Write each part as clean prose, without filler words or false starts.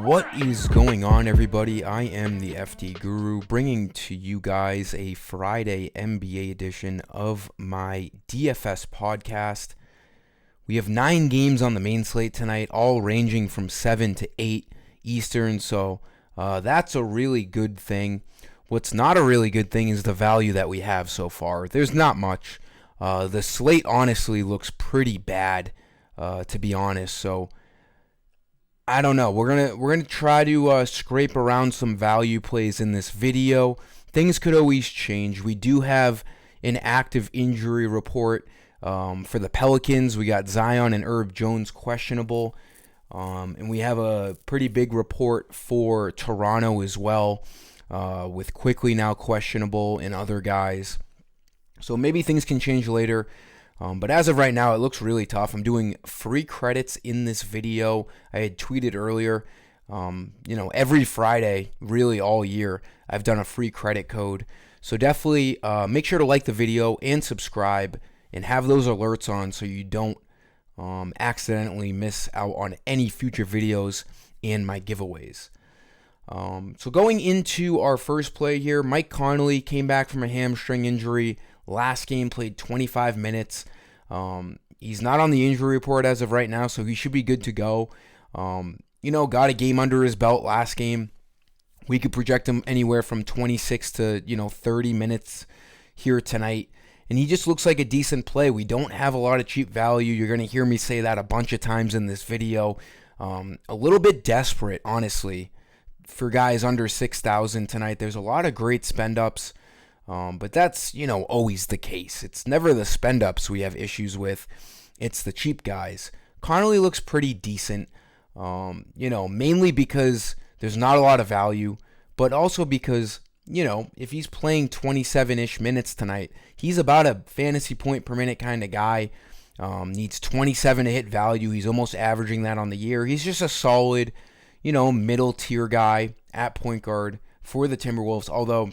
What is going on, everybody? I am the FD Guru, bringing to you guys a Friday NBA edition of my DFS podcast. We have 9 games on the main slate tonight, all ranging from 7 to 8 Eastern, so that's a really good thing. What's not a really good thing is the value that we have so far. There's not much. The slate honestly looks pretty bad, to be honest, so I don't know. We're gonna try to scrape around some value plays in this video. Things could always change. We do have an active injury report for the Pelicans. We got Zion and Herb Jones questionable, and we have a pretty big report for Toronto as well, with Quickly now questionable and other guys. So maybe things can change later. But as of right now, it looks really tough. I'm doing free credits in this video. I had tweeted earlier, every Friday, really all year, I've done a free credit code. So definitely make sure to like the video and subscribe and have those alerts on so you don't accidentally miss out on any future videos and my giveaways. So going into our first play here, Mike Connelly came back from a hamstring injury. Last game played 25 minutes. He's not on the injury report as of right now, so he should be good to go. Got a game under his belt last game. We could project him anywhere from 26 to 30 minutes here tonight. And he just looks like a decent play. We don't have a lot of cheap value. You're going to hear me say that a bunch of times in this video. A little bit desperate, honestly, for guys under 6,000 tonight. There's a lot of great spend-ups. But that's, always the case. It's never the spend-ups we have issues with. It's the cheap guys. Connelly looks pretty decent, mainly because there's not a lot of value, but also because, if he's playing 27-ish minutes tonight, he's about a fantasy point per minute kind of guy. Needs 27 to hit value. He's almost averaging that on the year. He's just a solid, middle tier guy at point guard for the Timberwolves, although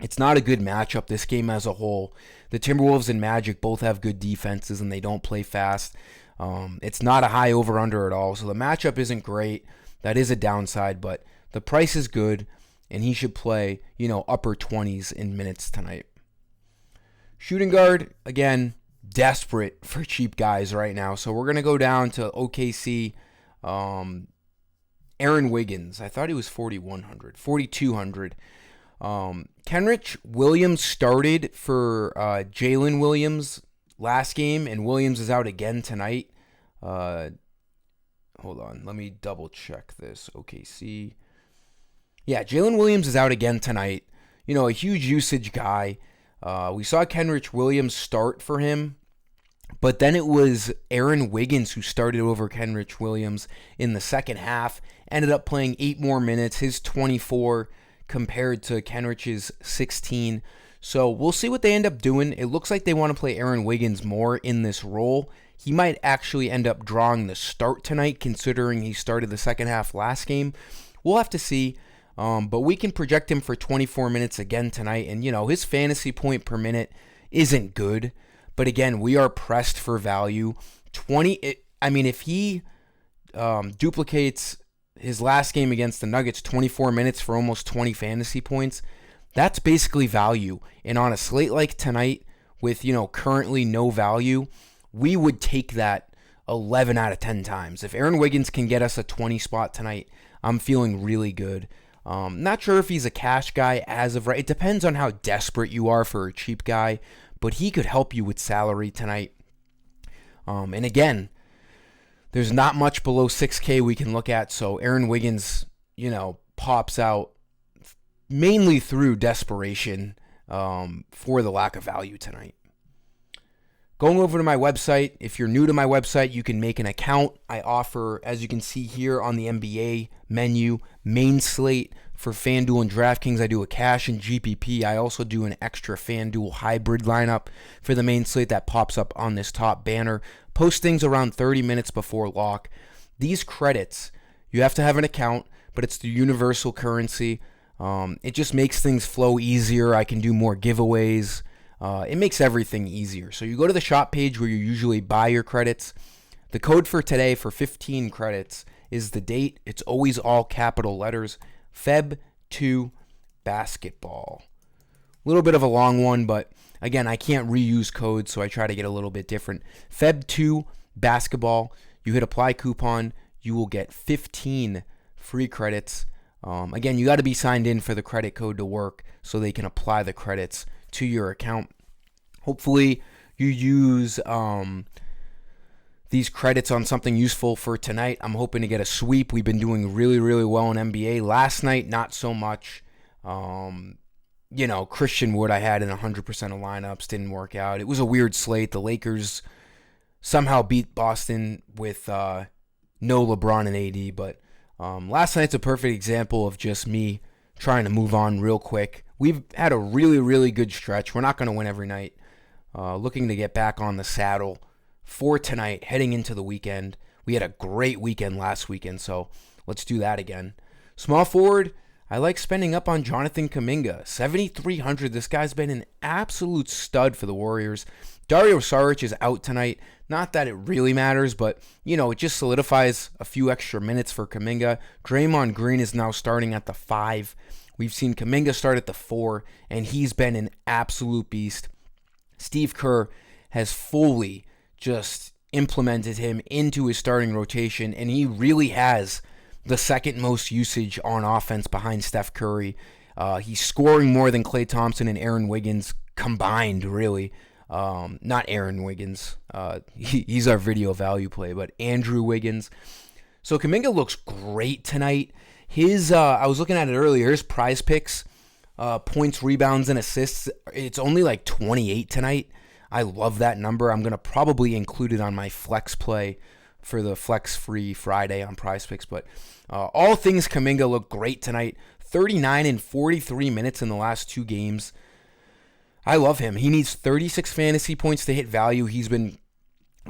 it's not a good matchup, this game as a whole. The Timberwolves and Magic both have good defenses, and they don't play fast. It's not a high over-under at all, so the matchup isn't great. That is a downside, but the price is good, and he should play, upper 20s in minutes tonight. Shooting guard, again, desperate for cheap guys right now, so we're going to go down to OKC. Aaron Wiggins, I thought he was 4,200. Kenrich Williams started for Jalen Williams last game, and Williams is out again tonight. Hold on, let me double check this. OKC. Yeah, Jalen Williams is out again tonight. A huge usage guy. We saw Kenrich Williams start for him, but then it was Aaron Wiggins who started over Kenrich Williams in the second half. Ended up playing 8 more minutes, his 24 compared to Kenrich's 16. So we'll see what they end up doing. It looks like they want to play Aaron Wiggins more in this role. He might actually end up drawing the start tonight, considering he started the second half last game. We'll have to see. But we can project him for 24 minutes again tonight. And, his fantasy point per minute isn't good. But again, we are pressed for value. If he duplicates his last game against the Nuggets, 24 minutes for almost 20 fantasy points, that's basically value. And on a slate like tonight with, currently no value, we would take that 11 out of 10 times. If Aaron Wiggins can get us a 20 spot tonight, I'm feeling really good. Not sure if he's a cash guy as of right. It depends on how desperate you are for a cheap guy, but he could help you with salary tonight. And again, there's not much below 6K we can look at, so Aaron Wiggins, pops out mainly through desperation for the lack of value tonight. Going over to my website, if you're new to my website, you can make an account. I offer, as you can see here on the NBA menu, main slate for FanDuel and DraftKings. I do a cash and GPP. I also do an extra FanDuel hybrid lineup for the main slate that pops up on this top banner. Postings around 30 minutes before lock. These credits, you have to have an account, but it's the universal currency. It just makes things flow easier. I can do more giveaways. It makes everything easier. So you go to the shop page where you usually buy your credits. The code for today for 15 credits is the date. It's always all capital letters. Feb 2 basketball. A little bit of a long one, but again, I can't reuse codes, so I try to get a little bit different. Feb 2 basketball. You hit apply coupon, you will get 15 free credits. Again, you got to be signed in for the credit code to work so they can apply the credits to your account. Hopefully, you use these credits on something useful for tonight. I'm hoping to get a sweep. We've been doing really, really well in NBA. Last night, not so much. Christian Wood I had in 100% of lineups. Didn't work out. It was a weird slate. The Lakers somehow beat Boston with no LeBron and AD. But last night's a perfect example of just me trying to move on real quick. We've had a really, really good stretch. We're not going to win every night. Looking to get back on the saddle for tonight, heading into the weekend. We had a great weekend last weekend, so let's do that again. Small forward, I like spending up on Jonathan Kuminga. 7,300. This guy's been an absolute stud for the Warriors. Dario Saric is out tonight. Not that it really matters, but, it just solidifies a few extra minutes for Kuminga. Draymond Green is now starting at the 5. We've seen Kuminga start at the 4, and he's been an absolute beast. Steve Kerr has fully just implemented him into his starting rotation, and he really has the second most usage on offense behind Steph Curry. He's scoring more than Klay Thompson and Aaron Wiggins combined, really. Not Aaron Wiggins. He's our video value play, but Andrew Wiggins. So Kuminga looks great tonight. I was looking at it earlier, his prize picks, points, rebounds, and assists, it's only like 28 tonight. I love that number. I'm going to probably include it on my flex play for the flex free Friday on prize picks. But all things Kuminga look great tonight. 39 and 43 minutes in the last 2 games. I love him. He needs 36 fantasy points to hit value. He's been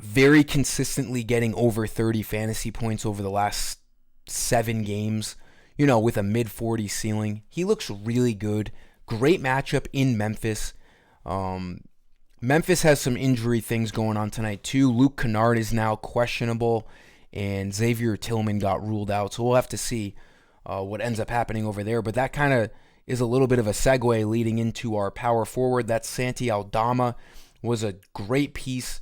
very consistently getting over 30 fantasy points over the last 7 games, with a mid-40 ceiling. He looks really good. Great matchup in Memphis. Memphis has some injury things going on tonight too. Luke Kennard is now questionable, and Xavier Tillman got ruled out. So we'll have to see what ends up happening over there. But that kind of is a little bit of a segue leading into our power forward. That Santi Aldama was a great piece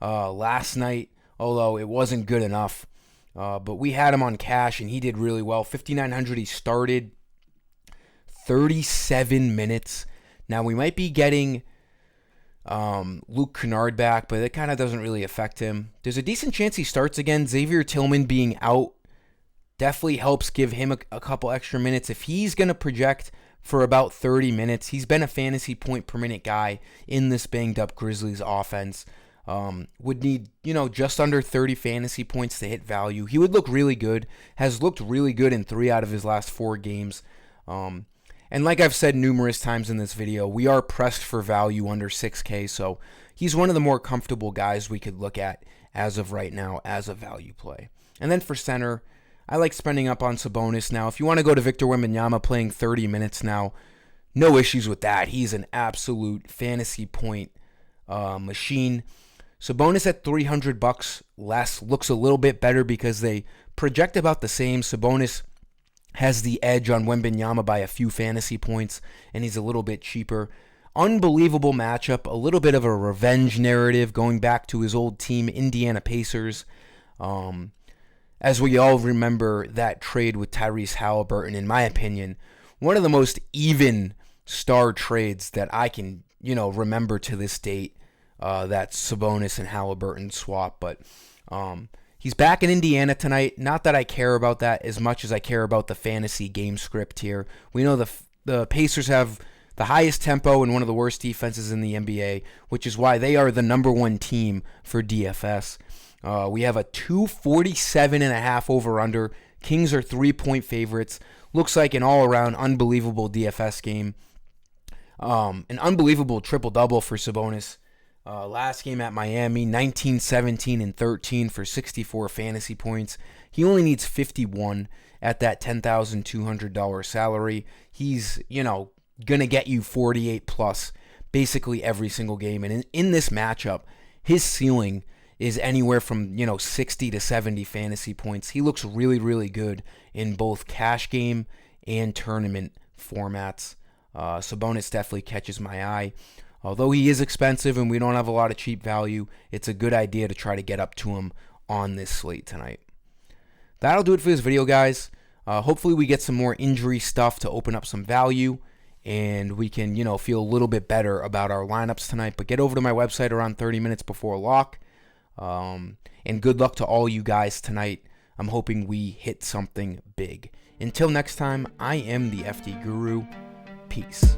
last night, although it wasn't good enough. But we had him on cash, and he did really well. 5,900 he started, 37 minutes. Now, we might be getting Luke Kennard back, but it kind of doesn't really affect him. There's a decent chance he starts again. Xavier Tillman being out definitely helps give him a couple extra minutes. If he's going to project for about 30 minutes, he's been a fantasy point per minute guy in this banged up Grizzlies offense. Would need, just under 30 fantasy points to hit value. He would look really good, has looked really good in 3 out of his last 4 games. And like I've said numerous times in this video, we are pressed for value under 6K, so he's one of the more comfortable guys we could look at as of right now as a value play. And then for center, I like spending up on Sabonis now. If you want to go to Victor Wembanyama playing 30 minutes now, no issues with that. He's an absolute fantasy point machine. Sabonis at $300 less looks a little bit better because they project about the same. Sabonis has the edge on Wembanyama by a few fantasy points, and he's a little bit cheaper. Unbelievable matchup, a little bit of a revenge narrative going back to his old team, Indiana Pacers. As we all remember that trade with Tyrese Halliburton, in my opinion, one of the most even star trades that I can, remember to this date, that Sabonis and Halliburton swap. But he's back in Indiana tonight. Not that I care about that as much as I care about the fantasy game script here. We know the Pacers have the highest tempo and one of the worst defenses in the NBA, which is why they are the number 1 team for DFS. We have a 247.5 over-under. Kings are 3-point favorites. Looks like an all-around unbelievable DFS game. An unbelievable triple-double for Sabonis. Last game at Miami, 19, 17, and 13 for 64 fantasy points. He only needs 51 at that $10,200 salary. He's, going to get you 48 plus basically every single game. And in this matchup, his ceiling is anywhere from 60 to 70 fantasy points. He looks really, really good in both cash game and tournament formats. Sabonis definitely catches my eye. Although he is expensive and we don't have a lot of cheap value, it's a good idea to try to get up to him on this slate tonight. That'll do it for this video, guys. Hopefully we get some more injury stuff to open up some value, and we can, feel a little bit better about our lineups tonight. But get over to my website around 30 minutes before lock. And good luck to all you guys tonight. I'm hoping we hit something big. Until next time, I am the FD Guru. Peace.